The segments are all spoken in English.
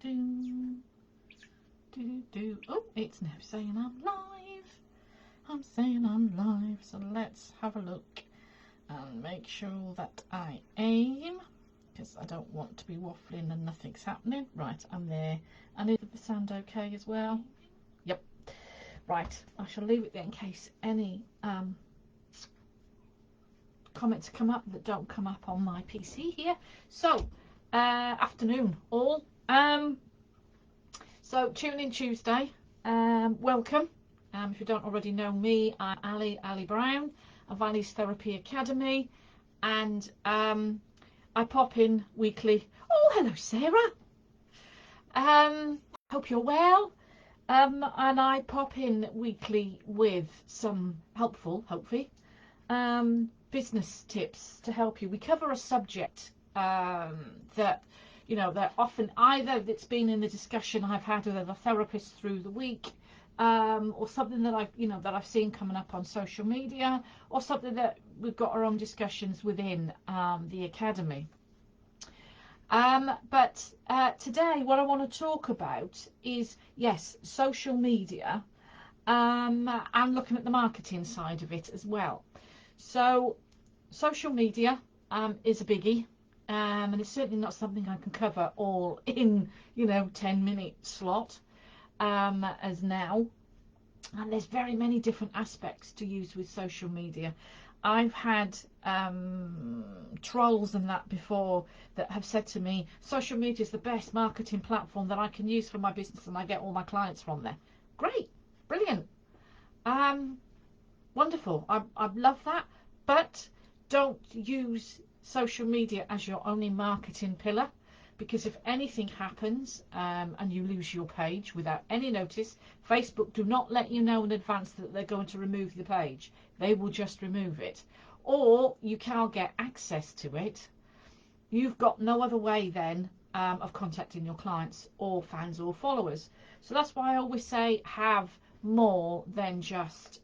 Oh, it's now saying I'm live. I'm saying I'm live. So let's have a look and make sure that I aim, because I don't want to be waffling and nothing's happening. Right, I'm there. And is the sound okay as well? Yep. Right, I shall leave it there in case any comments come up that don't come up on my PC here. So, afternoon all. So tune in Tuesday. Welcome. If you don't already know me, I'm Ali Brown of Ali's Therapy Academy, and I pop in weekly. Oh, hello Sarah. Hope you're well. And I pop in weekly with some helpful, hopefully, business tips to help you. We cover a subject that, you know, that often either that's been in the discussion I've had with other therapists through the week, or something that I've seen coming up on social media, or something that we've got our own discussions within the academy. But today what I want to talk about is, yes, social media, and looking at the marketing side of it as well. So social media is a biggie, and it's certainly not something I can cover all in 10-minute slot as now. And there's very many different aspects to use with social media. I've had trolls and that before that have said to me, social media is the best marketing platform that I can use for my business and I get all my clients from there. Great, brilliant, wonderful. I love that, but don't use social media as your only marketing pillar, because if anything happens and you lose your page without any notice, Facebook do not let you know in advance that they're going to remove the page. They will just remove it, or you can't get access to it. You've got no other way then of contacting your clients or fans or followers. So that's why I always say have more than just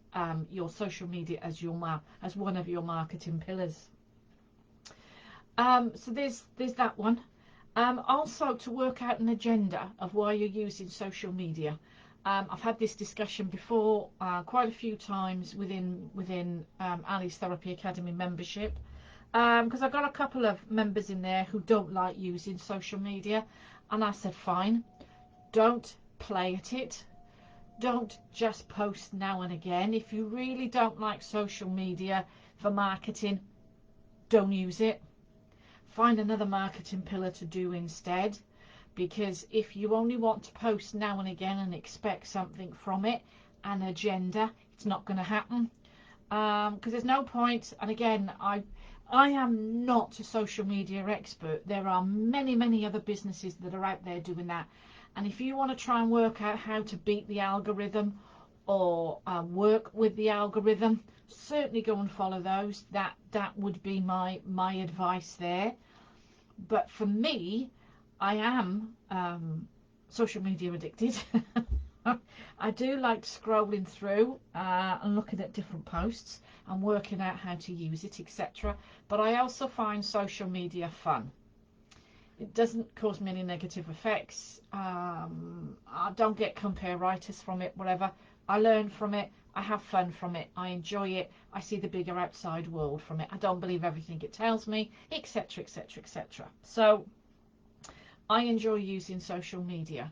your social media as one of your marketing pillars. So there's that one. Also, to work out an agenda of why you're using social media. I've had this discussion before quite a few times within Ali's Therapy Academy membership, because I've got a couple of members in there who don't like using social media, and I said fine, don't play at it, don't just post now and again. If you really don't like social media for marketing, don't use it. Find another marketing pillar to do instead, because if you only want to post now and again and expect something from it, an agenda, it's not going to happen, because there's no point. And again, I am not a social media expert. There are many other businesses that are out there doing that, and if you want to try and work out how to beat the algorithm or work with the algorithm, certainly go and follow those. That would be my advice there. But for me, I am social media addicted. I do like scrolling through and looking at different posts and working out how to use it, etc. But I also find social media fun. It doesn't cause me any negative effects. I don't get compare-itis from it, whatever. I learn from it. I have fun from it. I enjoy it. I see the bigger outside world from it. I don't believe everything it tells me, etc, etc, etc. So I enjoy using social media.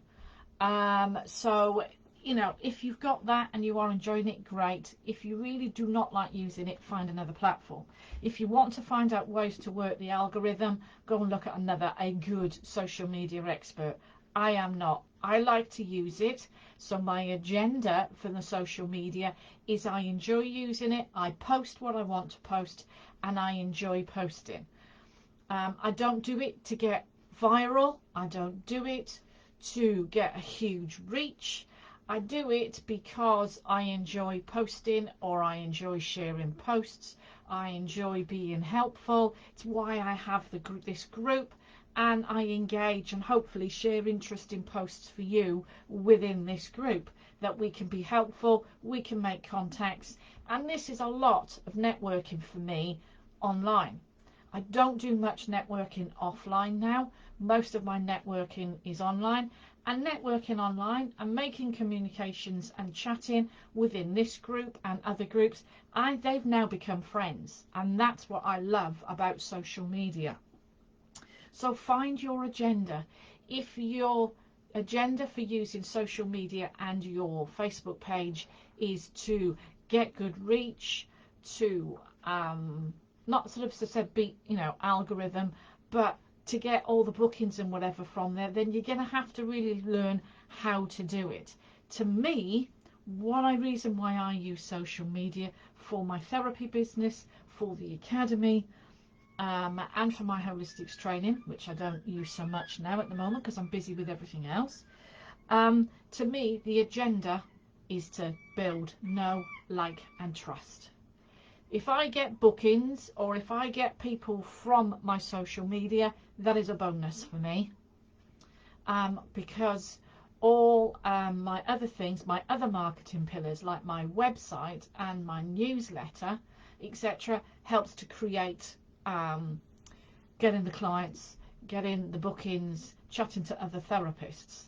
So, if you've got that and you are enjoying it, great. If you really do not like using it, find another platform. If you want to find out ways to work the algorithm, go and look at a good social media expert. I am not. I like to use it. So my agenda for the social media is I enjoy using it. I post what I want to post, and I enjoy posting. I don't do it to get viral. I don't do it to get a huge reach. I do it because I enjoy posting, or I enjoy sharing posts. I enjoy being helpful. It's why I have this group, and I engage and hopefully share interesting posts for you within this group, that we can be helpful, we can make contacts, and this is a lot of networking for me online. I don't do much networking offline now, Most of my networking is online, and networking online and making communications and chatting within this group and other groups, they've now become friends, and that's what I love about social media. So find your agenda. If your agenda for using social media and your Facebook page is to get good reach, to not sort of said beat, algorithm, but to get all the bookings and whatever from there, then you're going to have to really learn how to do it. To me, reason why I use social media for my therapy business, for the academy, and for my holistics training, which I don't use so much now at the moment because I'm busy with everything else. To me, the agenda is to build know, like, and trust. If I get bookings or if I get people from my social media, that is a bonus for me, because all my other things, my other marketing pillars like my website and my newsletter, etc., helps to create getting the clients, getting the bookings, chatting to other therapists.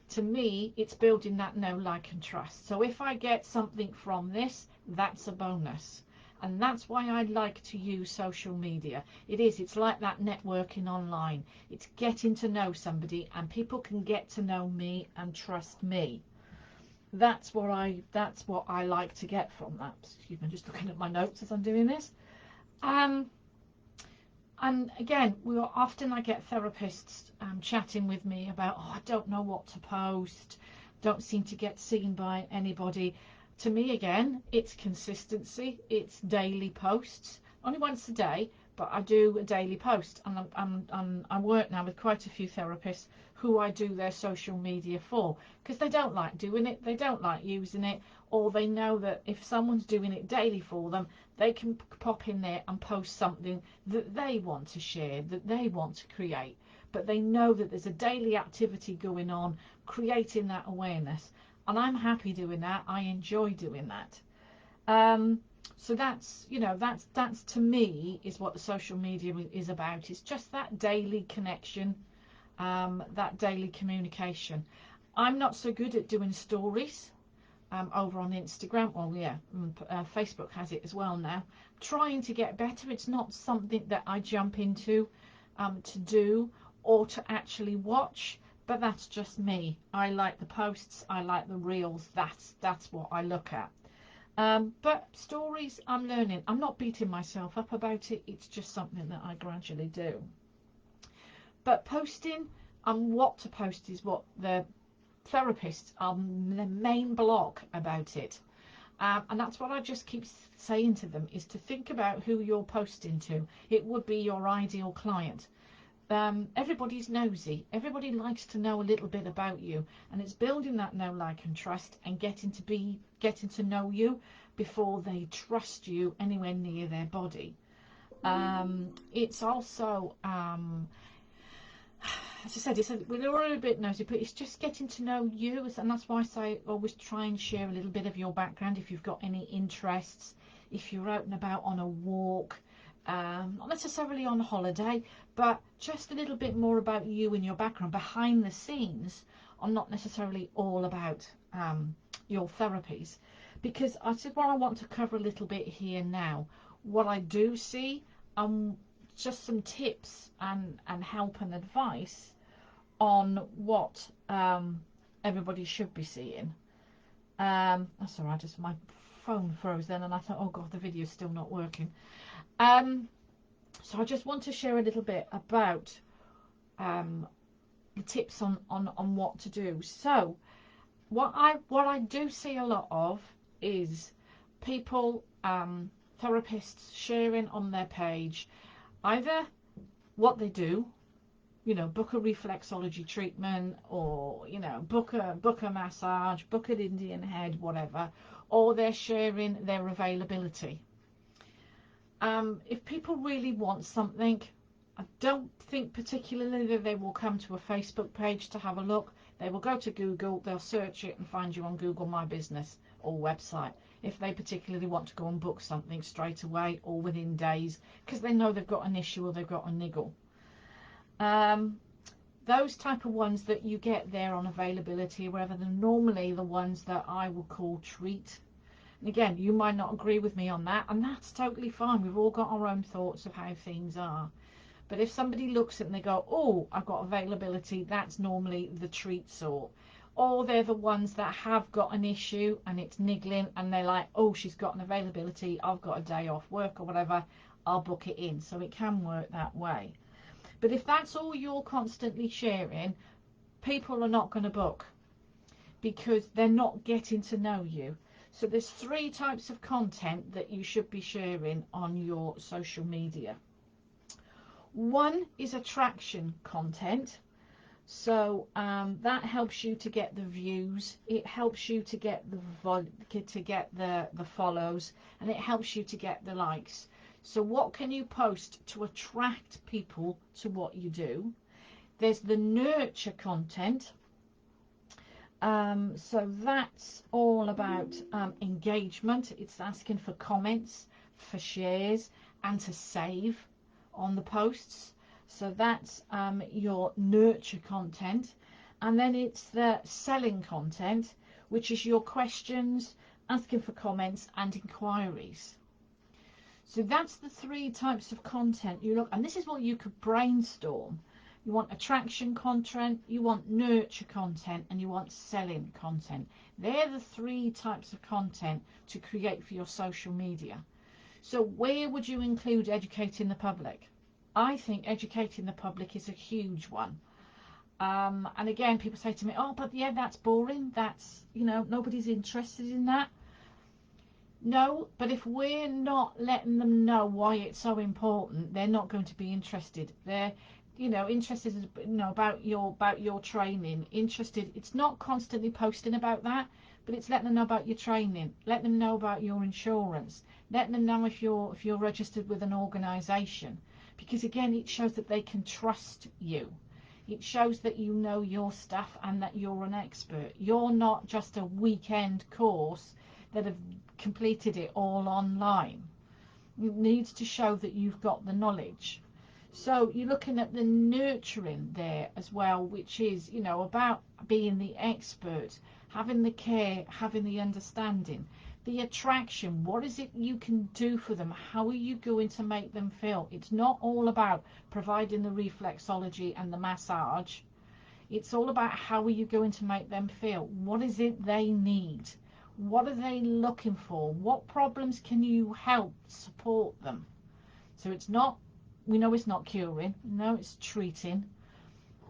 To me, it's building that know, like, and trust. So if I get something from this, that's a bonus. And that's why I like to use social media. It's like that networking online. It's getting to know somebody, and people can get to know me and trust me. That's what I like to get from that. Excuse me, I'm just looking at my notes as I'm doing this. And again, I get therapists chatting with me about, I don't know what to post, don't seem to get seen by anybody. To me, again, it's consistency, it's daily posts, only once a day, but I do a daily post, and I work now with quite a few therapists who I do their social media for, because they don't like doing it, they don't like using it, or they know that if someone's doing it daily for them, they can pop in there and post something that they want to share, that they want to create, but they know that there's a daily activity going on, creating that awareness. And I'm happy doing that. I enjoy doing that. So that's to me is what the social media is about. It's just that daily connection, that daily communication. I'm not so good at doing stories over on Instagram. Well, yeah, Facebook has it as well now. Trying to get better. It's not something that I jump into to do or to actually watch. But that's just me. I like the posts, I like the reels, that's what I look at. But stories, I'm learning. I'm not beating myself up about it, it's just something that I gradually do. But posting and what to post is what the therapists are the main blog about it. And that's what I just keep saying to them, is to think about who you're posting to. It would be your ideal client. Everybody's nosy. Everybody likes to know a little bit about you, and it's building that know, like, and trust, and getting to know you before they trust you anywhere near their body. It's also, as I said, we're all a bit nosy, but it's just getting to know you, and that's why I say always try and share a little bit of your background if you've got any interests, if you're out and about on a walk. Not necessarily on holiday, but just a little bit more about you and your background behind the scenes, or not necessarily all about your therapies, because I said what I want to cover a little bit here now. What I do see, just some tips and help and advice on what everybody should be seeing. That's alright, just my phone froze then, and I thought, oh god, the video's still not working. So I just want to share a little bit about the tips on what to do. So what I do see a lot of is people, therapists, sharing on their page either what they do, book a reflexology treatment, or book a massage, book an Indian head, whatever, or they're sharing their availability. If people really want something, I don't think particularly that they will come to a Facebook page to have a look. They will go to Google, they'll search it and find you on Google My Business or website if they particularly want to go and book something straight away or within days, because they know they've got an issue or they've got a niggle. those type of ones that you get there on availability, wherever, they're normally the ones that I would call treat. And again, you might not agree with me on that, and that's totally fine. We've all got our own thoughts of how things are. But if somebody looks at it and they go, oh, I've got availability, that's normally the treat sort. Or they're the ones that have got an issue and it's niggling, and they're like, oh, she's got an availability, I've got a day off work or whatever, I'll book it in. So it can work that way. But if that's all you're constantly sharing, people are not going to book, because they're not getting to know you. So there's 3 types of content that you should be sharing on your social media. One is attraction content. So that helps you to get the views, it helps you to get the follows, and it helps you to get the likes. So what can you post to attract people to what you do? There's the nurture content. So that's all about engagement. It's asking for comments, for shares, and to save on the posts. So that's your nurture content. And then it's the selling content, which is your questions, asking for comments, and inquiries. So that's the 3 types of content you look, and this is what you could brainstorm. You want attraction content, you want nurture content, and you want selling content. They're the 3 types of content to create for your social media. So where would you include educating the public? I think educating the public is a huge one. And again, people say to me, oh, but yeah, that's boring. That's, nobody's interested in that. No, but if we're not letting them know why it's so important, they're not going to be interested. They're, interested, about your training. Interested. It's not constantly posting about that, but it's letting them know about your training. Let them know about your insurance. Let them know if you're registered with an organisation. Because again, it shows that they can trust you. It shows that you know your stuff and that you're an expert. You're not just a weekend course that have completed it all online. It needs to show that you've got the knowledge. So you're looking at the nurturing there as well, which is, about being the expert, having the care, having the understanding. The attraction, what is it you can do for them? How are you going to make them feel? It's not all about providing the reflexology and the massage. It's all about how are you going to make them feel? What is it they need? What are they looking for? What problems can you help support them? So it's not, we know it's not curing, no, it's treating.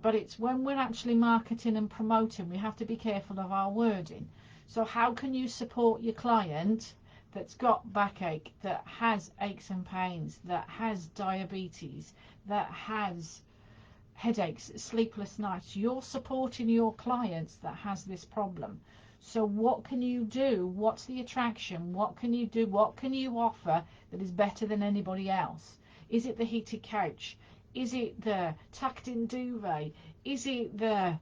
But it's when we're actually marketing and promoting, we have to be careful of our wording. So how can you support your client that's got backache, that has aches and pains, that has diabetes, that has headaches, sleepless nights? You're supporting your clients that has this problem. So what can you do? What's the attraction? What can you do? What can you offer that is better than anybody else? Is it the heated couch? Is it the tucked-in duvet? Is it the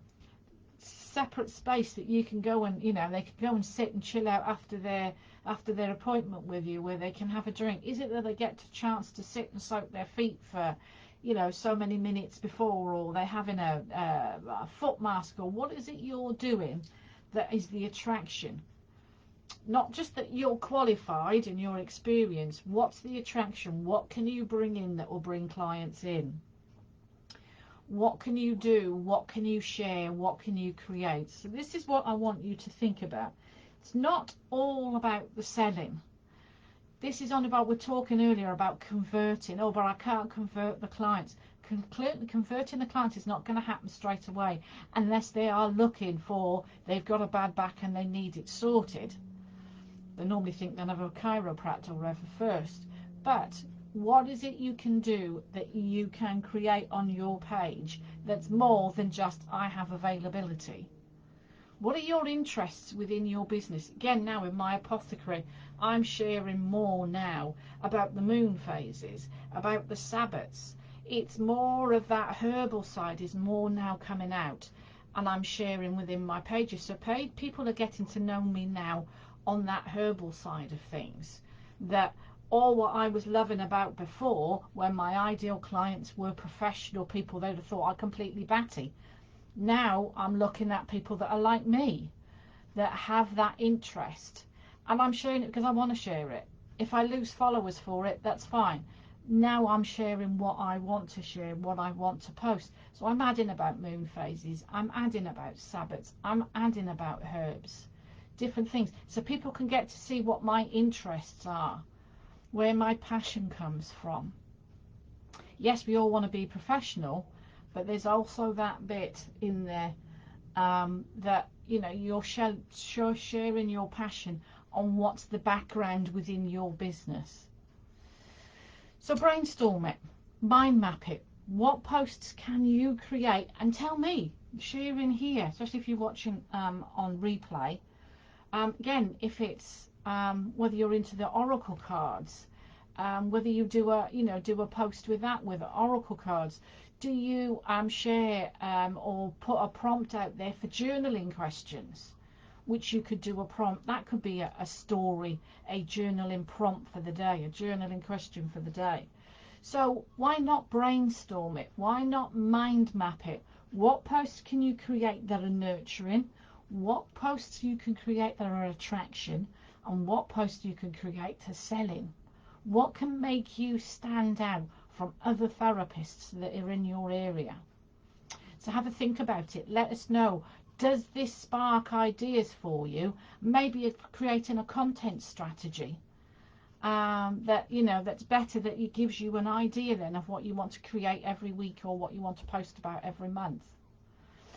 separate space that you can go and, they can go and sit and chill out after their appointment with you, where they can have a drink? Is it that they get a chance to sit and soak their feet for, so many minutes before, or they're having a foot mask? Or what is it you're doing that is the attraction? Not just that you're qualified in your experience. What's the attraction? What can you bring in that will bring clients in? What can you do? What can you share? What can you create? So this is what I want you to think about. It's not all about the selling. This is on about, we're talking earlier about converting. Oh, but I can't convert the clients. Converting the client is not going to happen straight away unless they are looking for, they've got a bad back and they need it sorted. They normally think they'll have a chiropractor or whatever first. But what is it you can do that you can create on your page that's more than just, I have availability? What are your interests within your business? Again, now in my apothecary, I'm sharing more now about the moon phases, about the Sabbats. It's more of that herbal side is more now coming out, and I'm sharing within my pages. So people are getting to know me now on that herbal side of things, that or what I was loving about before, when my ideal clients were professional people, they'd have thought I completely batty. Now I'm looking at people that are like me, that have that interest, and I'm sharing it because I want to share it. If I lose followers for it, that's fine. Now I'm sharing what I want to share, what I want to post. So I'm adding about moon phases, I'm adding about Sabbats, I'm adding about herbs, different things, so people can get to see what my interests are, where my passion comes from. Yes, we all want to be professional, but there's also that bit in there, that, you know, you're sharing your passion on what's the background within your business. So brainstorm it, mind map it. What posts can you create? And tell me, share in here, especially if you're watching on replay. Again, if it's whether you're into the oracle cards, whether you do a post with that, with oracle cards. Do you share or put a prompt out there for journaling questions, which you could do a prompt? That could be a story, a journaling prompt for the day, a journaling question for the day. So why not brainstorm it? Why not mind map it? What posts can you create that are nurturing? What posts you can create that are attraction? And what posts you can create to selling? What can make you stand out from other therapists that are in your area? So have a think about it. Let us know. Does this spark ideas for you? Maybe creating a content strategy that, you know, that's better, that it gives you an idea then of what you want to create every week or what you want to post about every month.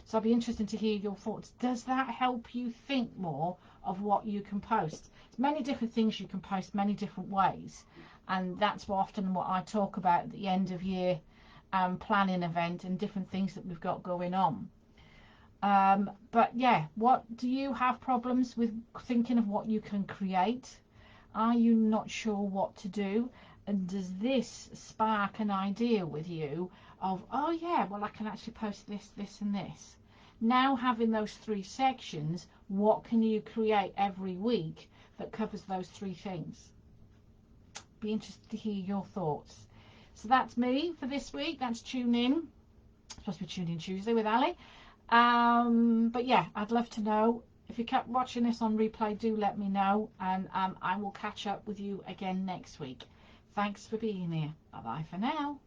So I'll be interested to hear your thoughts. Does that help you think more of what you can post? There's many different things you can post, many different ways, and that's often what I talk about at the end of year planning event and different things that we've got going on. But yeah, what do you have problems with thinking of what you can create? Are you not sure what to do? And does this spark an idea with you of, oh yeah, well I can actually post this, this and this. Now having those 3 sections, what can you create every week that covers those 3 things? Be interested to hear your thoughts. So that's me for this week. That's Tune In. Supposed to be Tune In Tuesday with Ali. But yeah, I'd love to know. If you kept watching this on replay, do let me know, and I will catch up with you again next week. Thanks for being here. Bye bye for now.